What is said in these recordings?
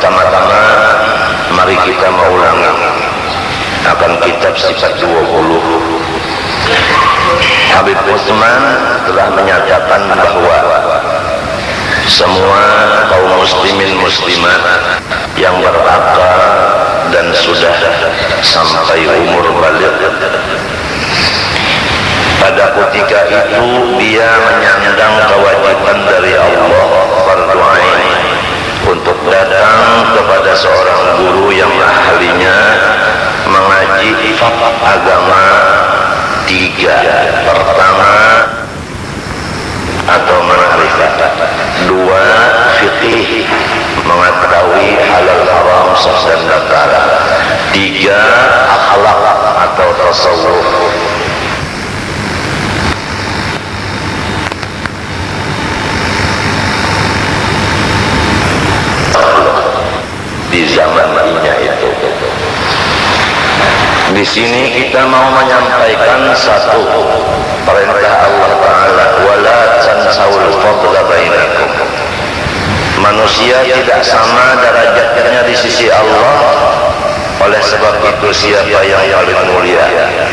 Pertama-tama mari kita mengulangi akan kitab sifat 20. Habib Utsman telah menyatakan bahwa semua kaum muslimin muslimat yang berakal dan sudah sampai umur baligh, pada ketika itu dia menyandang kewajiban dari Allah fardhu ain untuk datang kepada seorang guru yang ahlinya mengaji agama 3. Pertama, atau ma'rifat. 2, fiqih, mengetahui halal haram sah dan batal. 3, akhlak atau tasawuf. Di zamannya itu. Di sini kita mau menyampaikan satu perintah Allah Ta'ala, wala tansawul fadla bainakum. Manusia tidak sama derajatnya di sisi Allah. Oleh sebab itu siapa yang paling mulia,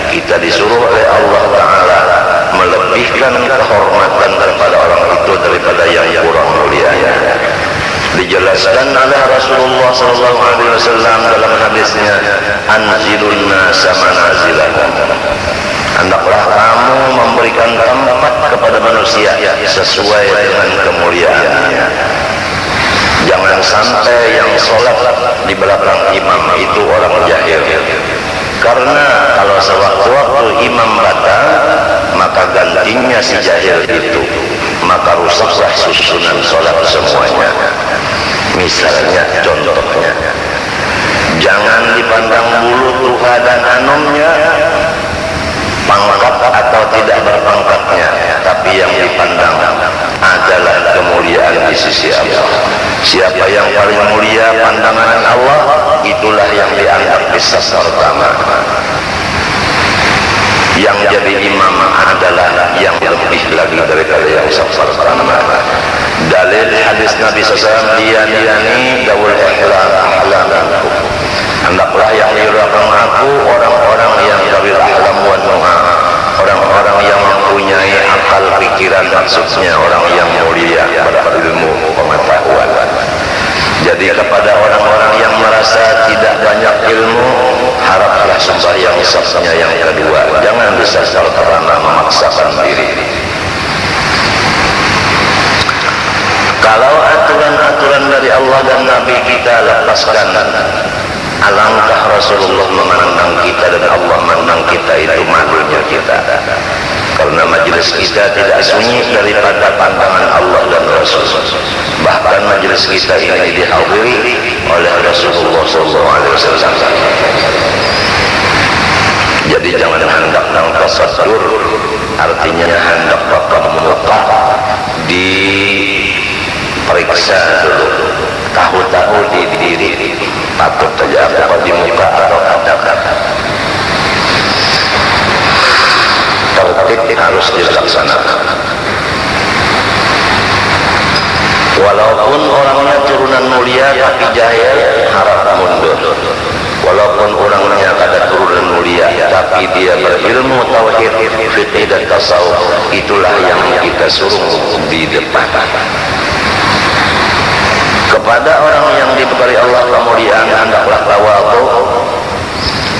kita disuruh oleh Allah Ta'ala melebihkan kehormatan kepada orang itu daripada yang kurang mulianya. Dijelaskan oleh Rasulullah SAW dalam hadisnya, anzilun nasa manazilahum. Hendaklah kamu memberikan tempat kepada manusia sesuai dengan kemuliaannya. Jangan sampai yang sholat di belakang imam itu orang jahil. Karena kalau sewaktu-waktu imam batal, maka gantinya si jahil itu, maka rusaklah susunan sholat semuanya. Misalnya, contohnya, jangan dipandang bulu tuha dan anumnya, pangkat atau tidak berpangkatnya, tapi yang dipandang adalah kemuliaan di sisi Allah. Siapa yang paling mulia pandangan Allah, itulah yang dianggap bisa pertama. Yang jadi imam adalah yang lebih lagi daripada yang pertama. Dalil hadis Nabi SAW, liyani dawul ihlam ahlamku. Hendaklah yang diraham aku orang-orang yang dawil ahlam wa nuha, orang-orang yang mempunyai akal pikiran, maksudnya orang yang mulia berilmu pengetahuan. Jadi kepada orang-orang yang merasa tidak banyak ilmu, haraplah sembahyang sahnya yang kedua. Jangan besar-besaran memaksakan diri. Kalau aturan-aturan dari Allah dan Nabi kita lepaskan, alangkah Rasulullah memandang kita dan Allah memandang kita itu malunya kita. Karena majelis kita tidak sunyi daripada pandangan Allah dan Rasul. Bahkan majelis kita ini dihadiri oleh Rasulullah SAW. Jadi jangan hendak nang tasaddur, artinya hendak bakal muka diperiksa dulu, tahu-tahu di diri, patut saja apa di muka atau ada. Tertib harus dilaksanakan. Walaupun orangnya turunan mulia tapi jahil, harap mundur. Walaupun orangnya ada turunan mulia tapi dia berilmu tauhid, fikih dan tasawuf, itulah yang kita suruh di depan. Kepada orang yang diberi Allah kemuliaan, hendaklah tawadhu.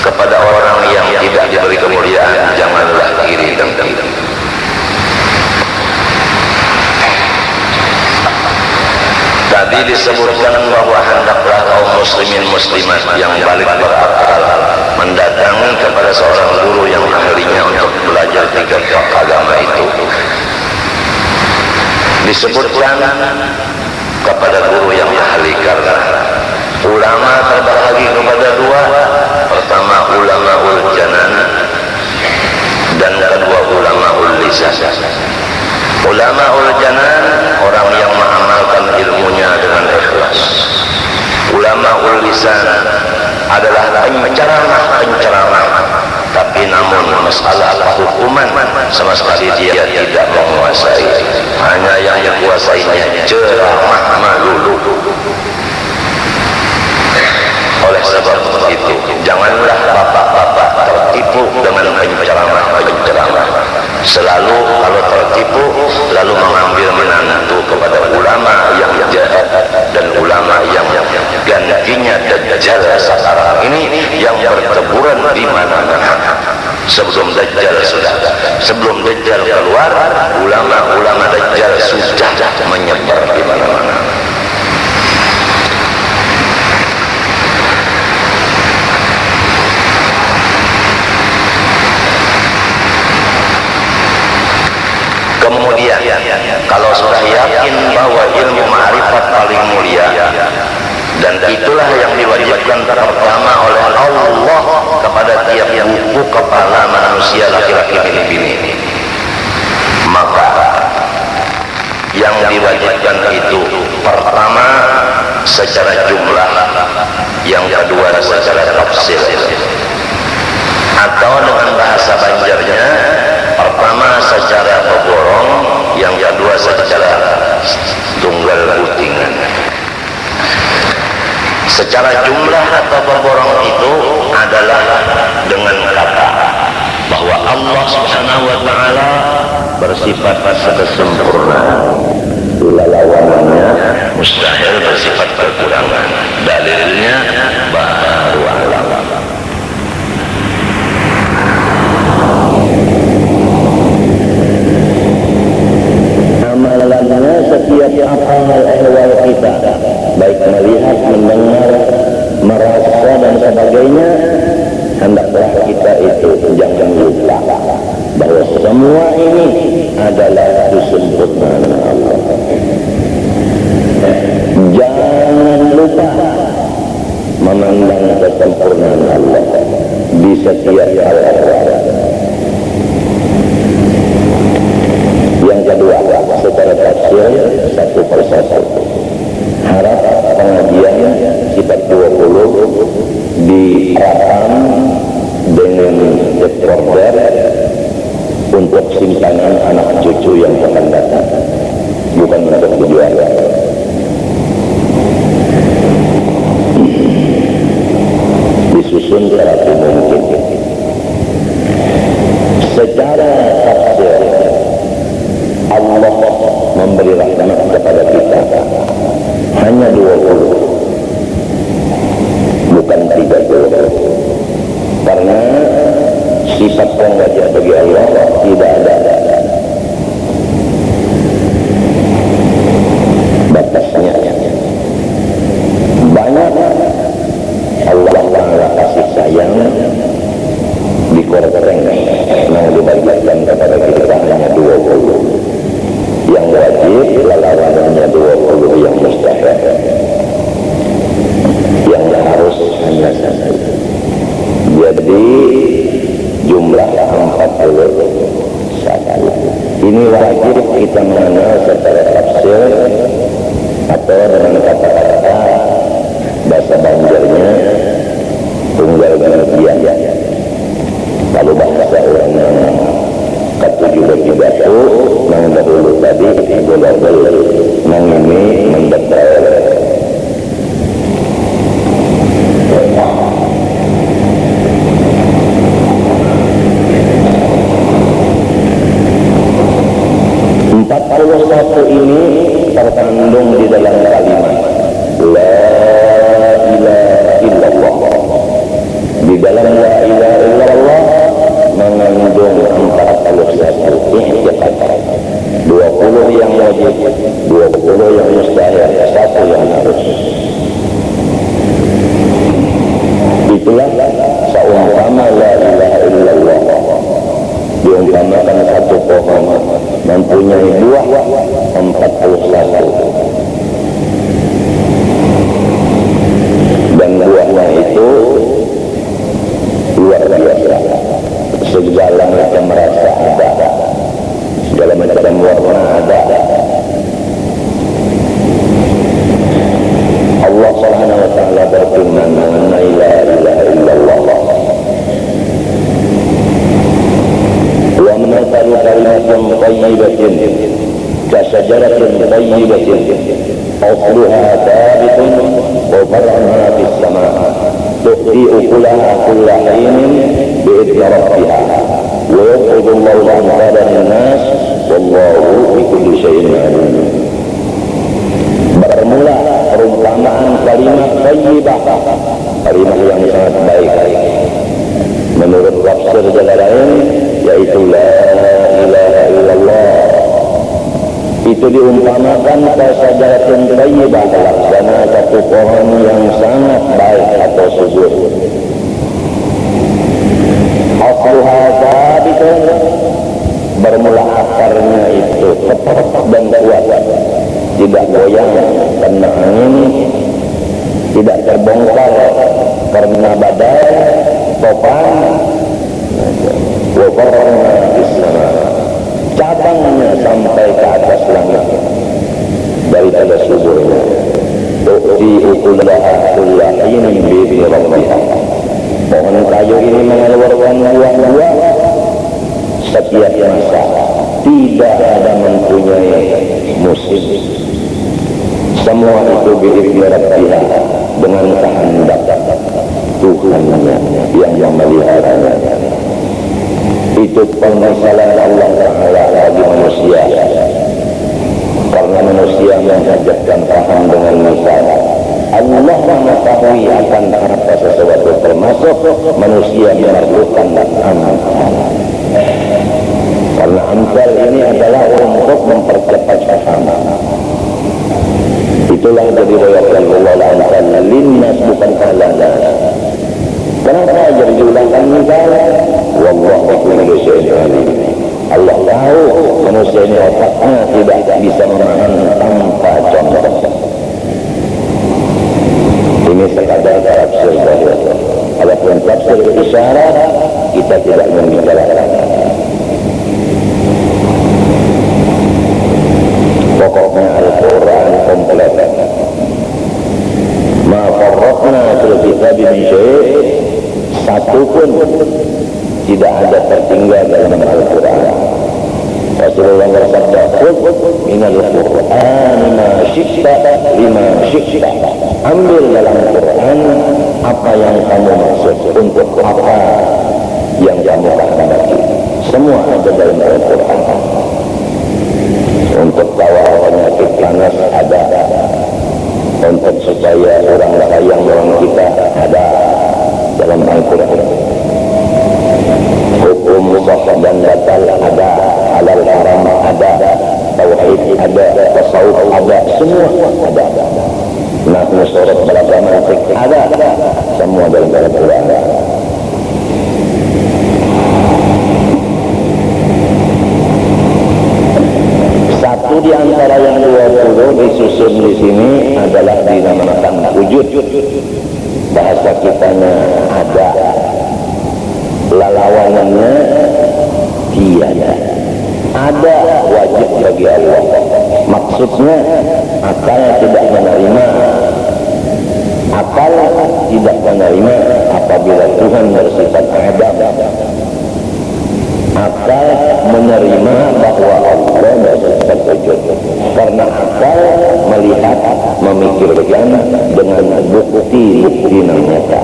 Kepada orang yang tidak diberi kemuliaan, janganlah iri dan dengki. Tadi disebutkan bahwa hendaklah kaum muslimin muslimat yang balik berakal mendatangi kepada seorang guru yang ahlinya untuk belajar 3 agama itu. Disebutkan kepada guru yang ahli, karena ulama terbagi kepada 2. Pertama ulamaul janan dan kedua ulamaul lisan. Ulamaul janan orang yang mengamalkan ilmunya dengan ikhlas. Ulamaul lisan adalah penceramah, tapi namun masalah hukuman sama sekali dia tidak menguasai. Hanya yang dikuasainya ceramah melulu. selalu kalau tertipu lalu mengambil menantu kepada ulama yang jahat dan ulama yang gantinya Dajjal sekarang ini yang berteburan di mana-mana. Sebelum Dajjal keluar, ulama-ulama Dajjal sudah menyebar di mana-mana. Kemudian kalau sudah yakin bahwa ilmu ma'rifat paling mulia, dan itulah yang diwajibkan pertama oleh Allah kepada tiap buku kepala manusia laki-laki bini-bini, maka yang diwajibkan itu pertama secara jumlah, yang kedua secara tafsir, atau dengan bahasa Banjarnya pertama secara peborong, yang kedua secara tunggal putingan. Secara jumlah atau peborong itu adalah dengan kata bahwa Allah Subhanahu wa taala bersifat kesempurnaan, lawanannya mustahil bersifat kekurangan. Dalilnya baru alam. Amalannya setiap amal ehwal kita, baik melihat, mendengar, merasa dan sebagainya, hendaklah kita itu jangan lupa bahwa semua ini adalah kesempurnaan Allah. Jangan lupa memandang kesempurnaan Allah di setiap hal. Yang kedua, secara tafsir satu persatu. Harap pengajian sifat 20 direkam dengan recorder untuk simpanan anak cucu yang akan datang, bukan untuk dijual. Disusun serapi mungkin. Secara tafsir Allah memberi rahmat kepada kita hanya 20, bukan 30, karena sifat yang wajib bagi Allah tidak ada batasnya. Banyak Allah Ta'ala kasih sayang dikoreng yang dibagikan kepada kita hanya 20. Yang wajib lawanannya 20, yang mustahil, yang harus hanya 1. Jadi jumlah 41. Ini wajib kita mengenal secara tafsir atau dengan kata-kata bahasa Banjarnya tunggal gantian. Kalau bahasa orang ketujuh berpidato yang dahulu tadi boleh yang ini mendetail. Empat puluh satu ini terkandung di dalam kalimat La ilaha illallah. Di dalam La ilaha illallah mengandung 41 ihtiqat, 20 yang wajib, 20 yang mustahil, 1 yang harus. Itulah seumpama la ilaha illallah diumpamakan satu pohon mempunyai buah 41, dan buahnya itu luar biasa. Segala macam rasa ada, segala macam warna ada. Allah Subhanahu wa taala berfirman mengenai la ilaha illallah, wa mathalu kalimatin thayyibatin kasajaratin thayyibatin asluha thabitun wa far'uha fis sama' tu'ti ukulaha kulla hinin bi'idni rabbiha wa yadribullahu al-amsala lin-nas wallahu bikulli syai'in alim. Bermula perumpamaan kalimat thayyibah, kalimat yang sangat baik. Menurut tafsir jalan lain yaitu la ilaha illallah. Itu diumpamakan kasajaratin thayyibah, laksana satu pohon yang sangat baik atau subur. Asluha thabitun, bermula akarnya itu tetap dan kuat, tidak goyang karena angin, tidak terbongkar karena badai, topan. Wafarna isma, cabangnya sampai ke atas langit daripada suburnya. Tu'ti ukulaha kulla hinin bi'idni rabbihah. Pohon kayu ini mengeluarkan buah-buah setiap masa, tidak ada mempunyai musim. Semua itu bi'idni rabbihah, dengan kehendak Tuhannya yang memeliharanya. Itu pemisalan Allah Ta'ala bagi manusia, karena manusia mengajarkan paham dengan misal. Allah mengetahui akan apa sesuatu, termasuk manusia memerlukan amal. Karena amsal ini adalah untuk mempercepat paham. Itulah jadi riwayat Allah Ta'ala linnas, bukan alanas. Kenapa jadi diulangkan misal? Wallahu bikulli syai'in alim. Allah tahu manusia ini otaknya tidak bisa memahami tanpa contoh. Ini sekadar tafsir saja. Adapun tafsir isyarat kita tidak membicarakan. Pokoknya Al-Quran komplit. Ma farratna fil kitab min syai', satu pun tidak ada tertinggal dalam Al-Quran. Rasulullah bersabda, "Khudh minal Qur'an ma syi'ta lima syi'ta." Ambil dalam Quran apa yang kamu maksud, untuk apa yang kamu kehendaki. Semua ada dalam Al-Quran. Untuk kawal penyakit panas ada, untuk supaya orang sayang orang kita ada dalam Al-Quran. Hukum sah dan batal ada, halal haram ada, tauhid ada, tasawuf ada, semua ada. Nahnu surat beragama ada, semua dalam Al-Quran. Satu di antara yang 20 disusun di sini adalah dinamakan wujud. Bahasa kitanya ada, lalawanannya tiada. Ada wajib bagi Allah. Maksudnya akal tidak menerima, akal tidak menerima apabila Tuhan bersifat adam. Akal menerima bahwa Allah bersifat wujud, karena akal melihat, memikirkan dengan bukti-bukti yang nyata.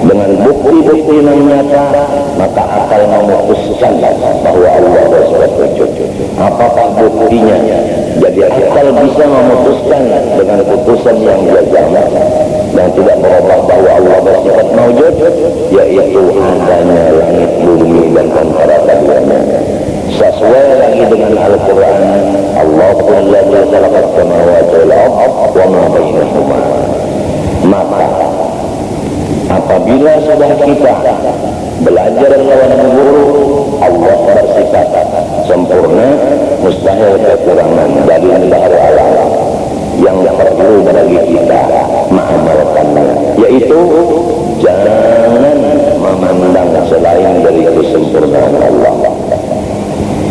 Dengan bukti-bukti yang nyata, maka akal memutuskan bahwa Allah bersifat wujud. Apakah buktinya? Jadi akal bisa memutuskan dengan putusan yang jazam yang tidak berubah bahwa Allah bersifat mawjud, yaitu adanya langit, bumi dan antara keduanya. Sesuai lagi dengan Al-Quran, Allahu alladzi khalaqas samawati wal arda wa ma bainahuma. Maka apabila sudah kita belajar lawan guru, Allah bersifat sempurna, mustahil kekurangan dari bahru alam. Yang perlu bagi kita mengamalkannya, yaitu jangan memandang selain dari kesempurnaan Allah.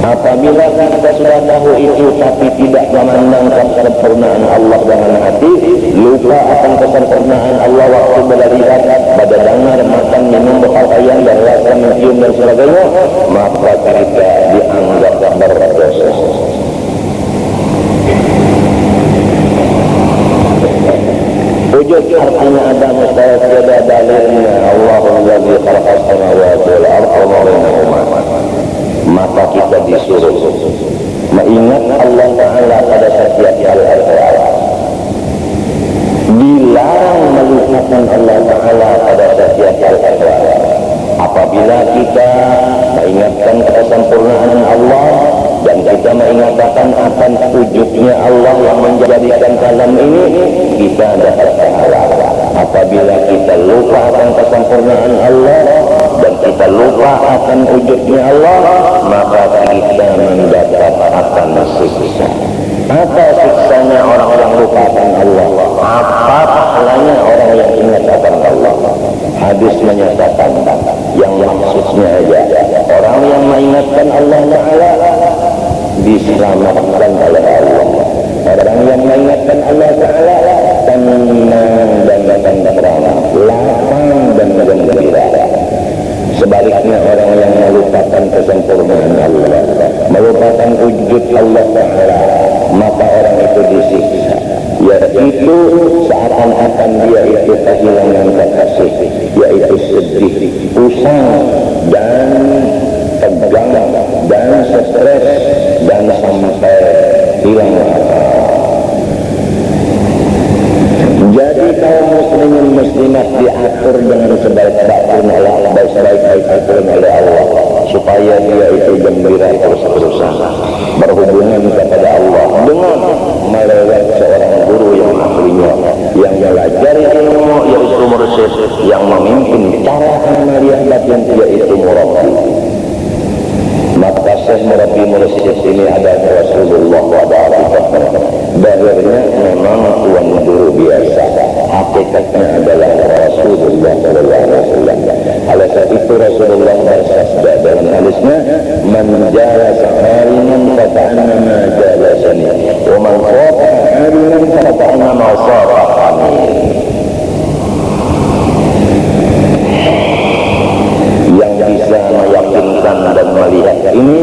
Apabila kita sudah tahu itu tapi tidak memandangkan kesempurnaan Allah dengan hati, lupa akan kesempurnaan Allah waktu melihat, pada dengar, makan, minum, berpakaian, dan rasa mencium dan sebagainya, maka kita dianggap berdosa. Wujud artinya ada, mustahil ada dalilnya. Allahu alladzi khalaqas samawati wal arda wa ma bainahuma. maka kita disuruh mengingat Allah Ta'ala pada setiap hal-hal. Dilarang melupakan Allah Ta'ala pada setiap hal-hal. Apabila kita mengingatkan kesempurnaan Allah dan kita mengingatkan akan wujudnya Allah yang menjadikan alam ini, kita dapat pahala. Apabila kita lupa akan kesempurnaan Allah dan kita lupa akan wujudnya Allah, maka kita mendapat akan siksa. Apa siksanya orang yang lupakan Allah? Apa pahalanya orang yang ingat akan Allah? Hadis menyatakan yang maksudnya aja, orang yang mengingatkan Allah Ta'ala diselamatkan oleh Allah. Orang yang mengingatkan Allah Ta'ala tenang dan tenteram, lapang dan gembira. Sebaliknya orang yang melupakan kesempurnaan Allah, melupakan wujud Allah Ta'ala, maka orang itu disiksa. Yaitu seakan-akan dia itu kehilangan kekasih, yaitu sedih, usang dan tegang dan stres dan sampai hilang akal. Jadi kaum muslimin muslimat diatur dengan sebaik-baiknya oleh Allah, sebaik-baiknya oleh Allah, supaya dia itu gembira terus-terusan berhubungan kepada Allah dengan melewat seorang guru yang ahlinya, yang melajari ilmu, yaitu mursyid, yang memimpin cara amaliyah batin, yaitu murabbi. Maka Syekh murabbi mursyid ini adalah Rasulullah SAW. Bahirnya memang tuan guru biasa, hakikatnya adalah Rasulullah SAW. Oleh sebab itu Rasulullah bersabda dalam hadisnya, "Man jalasa aliman faka'annama jalasani, wa man safa aliman faka'annama safani." Yang bisa meyakinkan dan melihat ini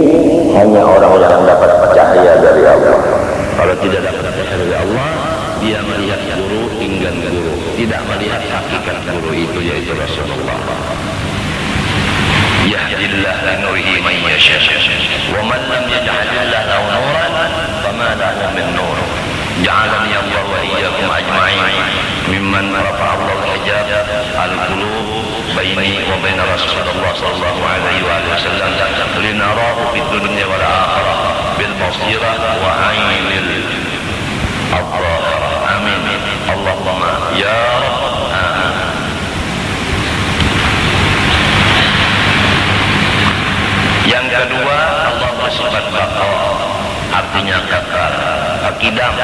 hanya orang yang dapat cahaya dari Allah. Kalau tidak dapat cahaya dari Allah, dia melihat guru tinggal guru, tidak melihat hakikat guru itu, yaitu Rasulullah. Yahdillah li nurihi man yasha, wa man lam yaj'alillah lahu nuran fama lahu min nur. Ja'alani Allah wa iyyakum ajma'in mimman rafa'a Allah al-hijab al-qulub baini wa baina Rasulullah sallallahu alaihi wa sallam linarahu fid dunya wal akhirah bil basirah wa 'ainil abrar. Amin. Allahumma ya Rabb. Amin. Yang kedua, Allah bersifat baqa, artinya kekal. Qidam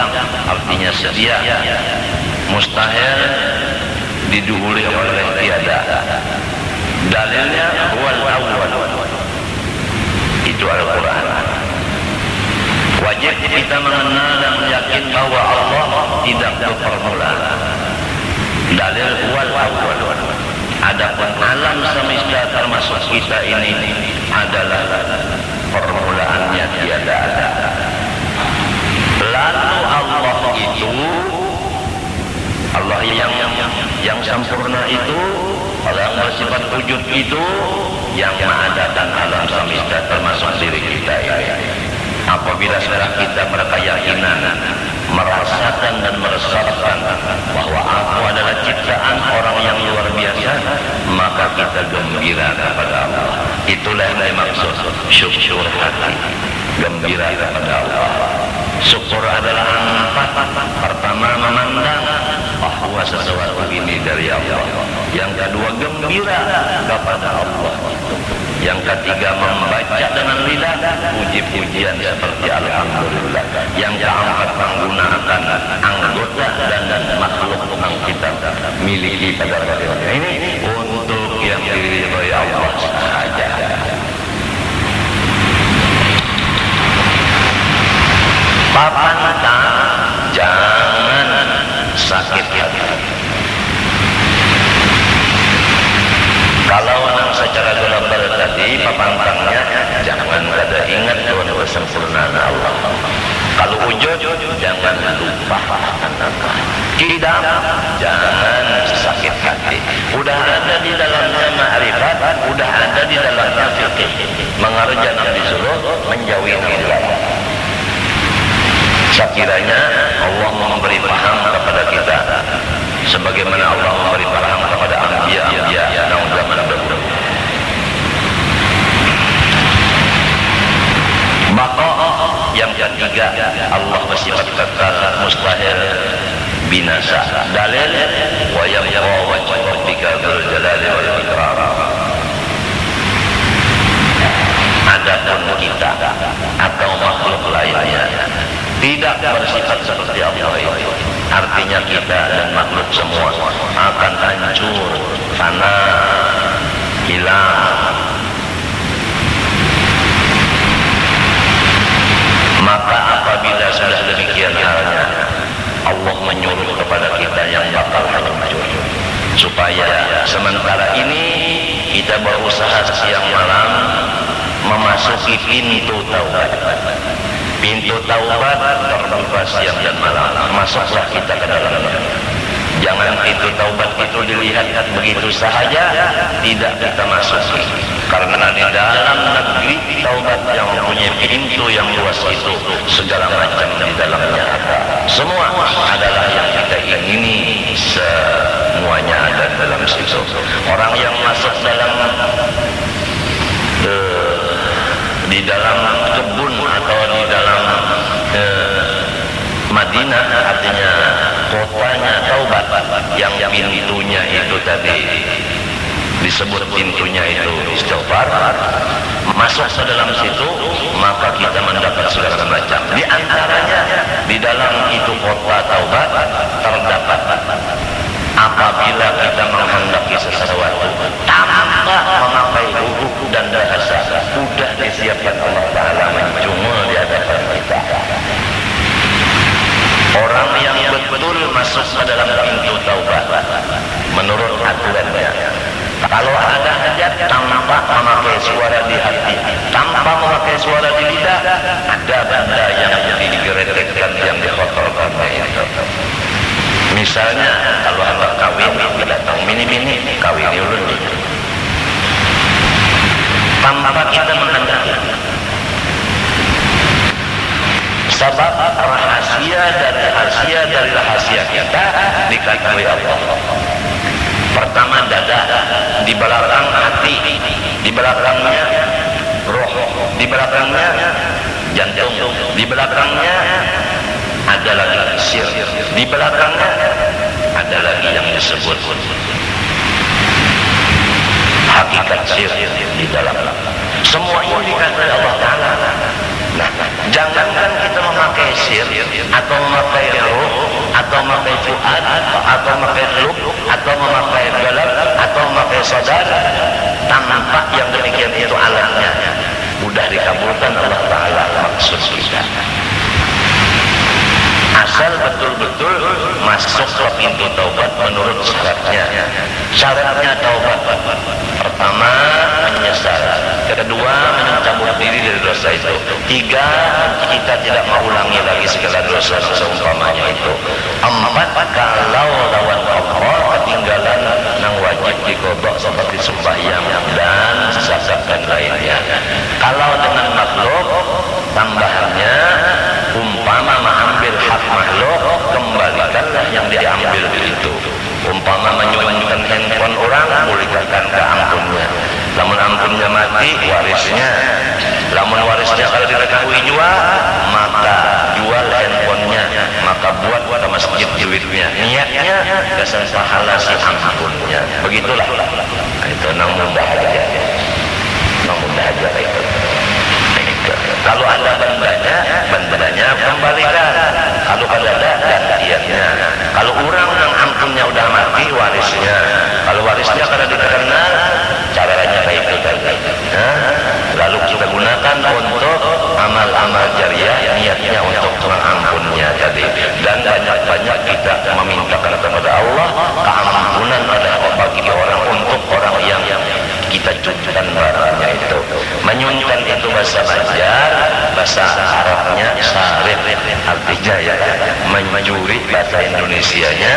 artinya sedia, mustahil diduhuli oleh tiada. Dalilnya huwal awwal, itu Al-Quran. Wajib kita mengenal dan yakin bahwa Allah tidak berpermula. Dalil huwal awwal. Adapun alam semesta termasuk kita ini adalah permulaannya tiada ada. Lalu Allah itu, Allah yang sempurna itu, Allah yang bersifat wujud itu, yang mengadakan alam semesta termasuk diri kita ini. Apabila sekarang kita berkeyakinan, merasakan dan meresapkan bahwa aku adalah ciptaan orang yang luar biasa, maka kita gembira kepada Allah. Itulah yang dimaksud syukur hati, gembira kepada Allah. Syukur adalah empat. Pertama, memandang bahwa sesuatu ini dari Allah. Yang kedua, gembira kepada Allah. Yang ketiga, membaca dengan lidah puji-pujian seperti alhamdulillah. Yang keempat, menggunakan anggota dan makhluk yang kita miliki pada hari ini untuk yang diridhai Allah saja. Papanta, jangan sakit hati. Kalau orang secara global tadi, papantangnya jangan kada ingat Tuhan kesempurnaan Allah. Kalau wujud, jangan lupa akan Allah. Tidak, jangan sakit hati. Udah ada di dalamnya ma'rifat, udah ada di dalamnya fikih. Mengerja Nabi sebagaimana Allah memberi pahala kepada anbiya yang zaman dahulu. Baqa yang ketiga, Allah bersifat kekal, mustahil binasa. Dalil wa yabqa wajhu rabbika dzul jalali wal ikram. Adapun kita atau makhluk lainnya tidak bersifat seperti Allah itu. Artinya kita dan makhluk semua akan hancur, fana, hilang. Maka apabila sudah demikian halnya, Allah menyuruh kepada kita yang bakal hancur, supaya sementara ini kita berusaha siang malam memasuki pintu taubat. Pintu taubat terbuka siang dan malam, masuklah kita ke dalamnya. Jangan pintu taubat itu dilihat begitu sahaja, tidak kita masuki. Karena di dalam negeri taubat yang mempunyai pintu yang luas itu, segala macam di dalamnya ada. Semua adalah yang kita ingini, semuanya ada dalam situ. Orang yang masuk dalam di dalam kebun atau di dalam Madinah, artinya kotanya taubat, yang pintunya itu tadi disebut pintunya itu istighfar, masuk ke dalam situ, maka kita mendapat segala macam. Di antaranya di dalam itu kota taubat terdapat apabila kita menghendaki sesuatu tanpa memakai huruf dan bahasa, sudah disiapkan Allah Ta'ala menjumul di hadapan kita. Orang yang betul masuk ke dalam pintu taubat menurut aturannya, kalau ada hajat tanpa memakai suara di hati, tanpa memakai suara di lidah, ada benda yang digeretekkan, yang dikotorkan itu. Misalnya kalau anak kawin datang mini-mini kawin dulu, tanpa kita menghendaki. Sebab rahasia dari rahasia kita dikatakan Allah. Pertama dada, di belakang hati, di belakangnya roh, di belakangnya jantung, di belakangnya ada lagi sir, di belakangnya ada lagi yang disebut hakikat sir di dalam. Semua ini dikatakan Allah Ta'ala. Nah, jangankan kita memakai sir, atau memakai roh, atau memakai fuad, atau memakai lub, atau memakai galak, atau memakai sadar, tanpa yang demikian itu alatnya, mudah dikabulkan Allah Ta'ala maksud kita. Asal betul-betul masuk ke pintu taubat menurut syaratnya. Syaratnya taubat, pertama menyesal, kedua mencabut diri dari dosa itu, tiga kita tidak mengulangi lagi segala dosa seumpamanya itu, empat kalau lawan Allah ketinggalan yang wajib dikodok seperti sembahyang dan zakat dan lainnya. Kalau dengan makhluk tambahannya, umpama mengambil hak makhluk, kembalikanlah yang diambil itu. Umpama menyumbangkan handphone orang, pulihkan ke ampunnya. Lamun ampunnya mati, warisnya. Lamun warisnya kalau diketahui jual, maka jual handphonenya, maka buat ke masjid duitnya. Niatnya kesan pahala si ampunnya. Begitulah. Itu nang mudah aja. Nang mudah aja itu. Kalau ada bendanya kembalikan. Kalau ada gantiannya. Kalau orang yang ampunnya udah mati, warisnya. Kalau warisnya karena dikenal, caranya kayak itu tadi. Lalu kita gunakan untuk amal-amal jariah, niatnya untuk mengampunnya tadi. Dan banyak-banyak kita memintakan kepada Allah keampunan bagi orang, untuk orang yang kita cucikan barangnya itu. Menyunjukkan itu bahasa Banjar, bahasa Arabnya sarif, artinya ya mencuri, bahasa Indonesianya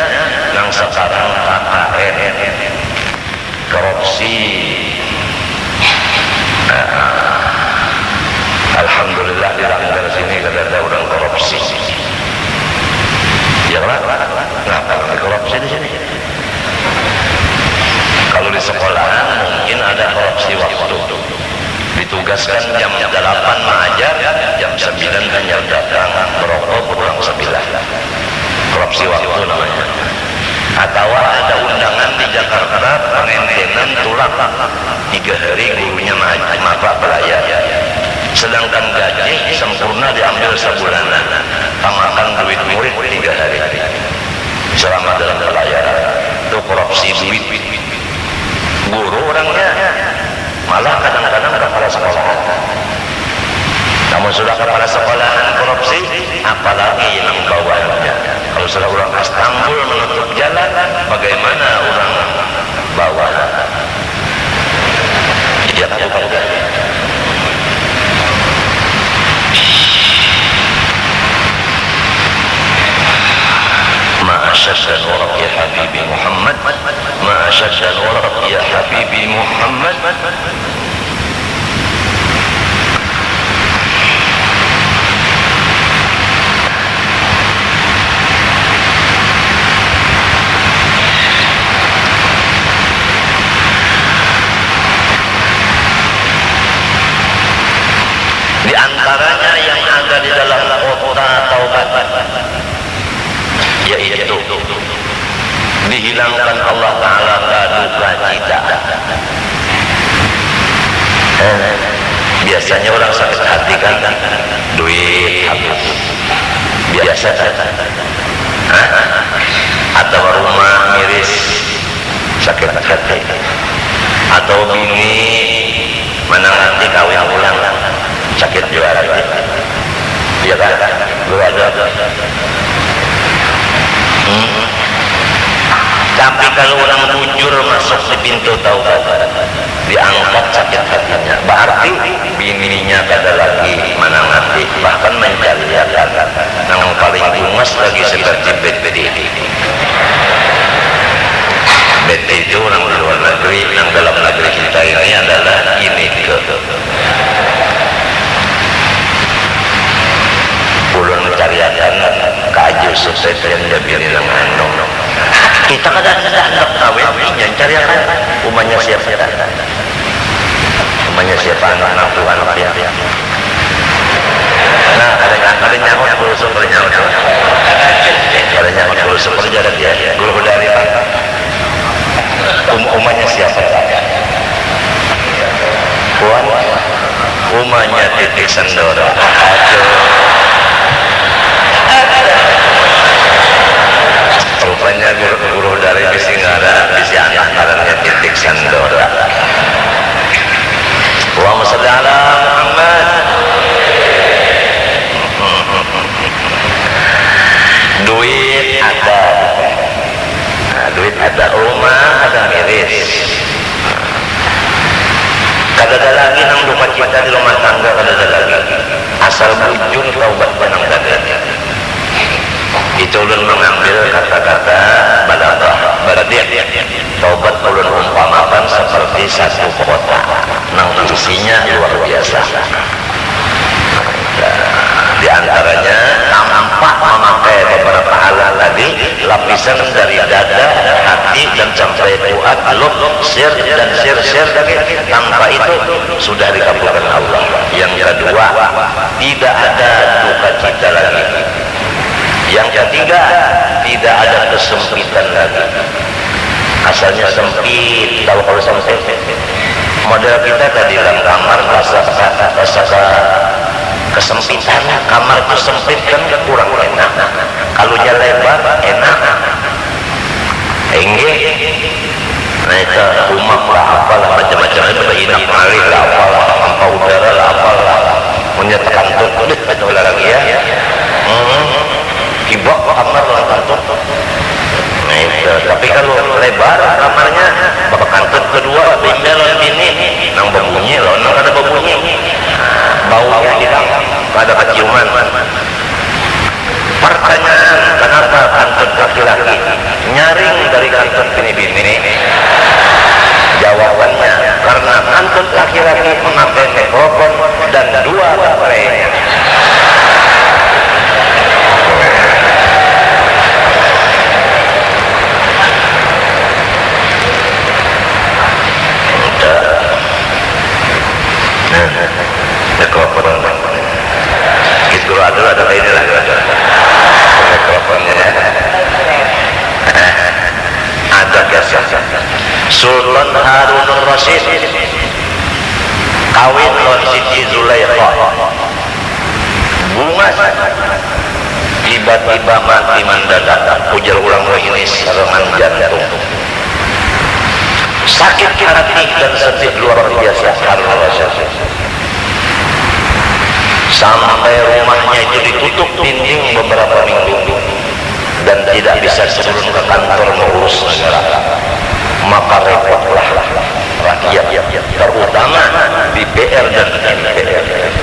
yang sekarang KKN, korupsi. Alhamdulillah di daerah sini ada orang korupsi. Ya lah, kenapa korupsi di sini? ditugaskan jam 8 mengajar, jam 9 hanya datang merokok pulang 9. Korupsi waktu namanya. Atau ada undangan di Jakarta pengentenan tulang 3 hari gurunya maka belayar, sedangkan gaji sempurna diambil sebulanan, makan duit murid 3 hari selama dalam pelayaran. Itu korupsi duit guru orangnya, malah kadang-kadang kepala sekolah. Namun sudah kepala sekolahan korupsi, apalagi yang bawahnya. Kalau sudah orang Istanbul menutup jalan, bagaimana orang bawah? Dia tahu kan? Ma'asyaddan warab ya Habibi Muhammad, Ma'asyaddan warab ya Habibi Muhammad. Di antaranya yang ada di dalam kota taubat, yaitu dihilangkan Allah Ta'ala duka cita. Biasanya orang sakit hati kan, duit habis biasa atau rumah miris sakit hati, atau bini menangati kawin ulang sakit juara, ya kan? Lu ada. Tapi kalau orang jujur masuk di pintu taubat, diangkat sakit hatinya, berarti bininya kada lagi menangati, bahkan mencariakan. Yang paling bungas lagi seperti beti. Beti itu orang di luar negeri, yang dalam negeri kita ini adalah ini ke ulun mencariakan kaju sukses yang dibiarin yang andong. Kita kadang-kadang hendak kawin yang cariakan umanya siapa, umanya siapa anak Tuhan ya. Nah ada nyawa guru super nyawa, ada nyawa guru super jadi dia guru dari umanya siapa? Tuhan umanya Titik Sandora. Rupanya guru dari Bisinggara, bisi anak ngarannya Titik Sandora. Allahumma shalli ala Muhammad. Duit ada, duit ada, rumah ada miris. Kada ada lagi nang duka cita di rumah tangga, kada ada lagi. Asal bujur taubat benang dada. Itu ulun mengambil kata-kata balaghah, berarti taubat ulun umpamakan seperti satu kota nang isinya luar biasa. Di antaranya nampak memakai beberapa alat tadi, lapisan dari dada, hati dan sampai fuad, lub, sir dan sir lagi. Tanpa itu sudah dikabulkan Allah. Yang kedua, tidak ada duka cita lagi. Yang ketiga, tidak ada kesempitan lagi. Asalnya sempit, tahu kalau sempit. Model kita tadi dalam kamar rasa kesempitan, kamar itu sempit kan kurang enak. Kalau nya lebar enak. Enggak. Nah itu rumah lah apalah macam-macam itu beginak malih lah apalah, tanpa udara lah apalah. Menyatakan tutup itu lagi ya. Kibak kamar lah kantut. Nah itu, tapi kalau lebar kamarnya bapak kantut kedua bimbel ini nang berbunyi loh, nang ada berbunyi baunya hilang, ada keciuman. Pertanyaan, kenapa kantut laki-laki nyaring dari kantut bini-bini Sultan Harun Rasyid kawin lawan Siti Zulaikha. Bunga tiba-tiba mati mendadak, ujar ulama ini serangan jantung. Sakit hati dan sedih luar biasa Harun Rasyid. Sampai rumahnya itu ditutup dinding beberapa minggu dan tidak bisa turun ke kantor mengurus negara. Maka repotlah rakyat, terutama di PR dan MPR.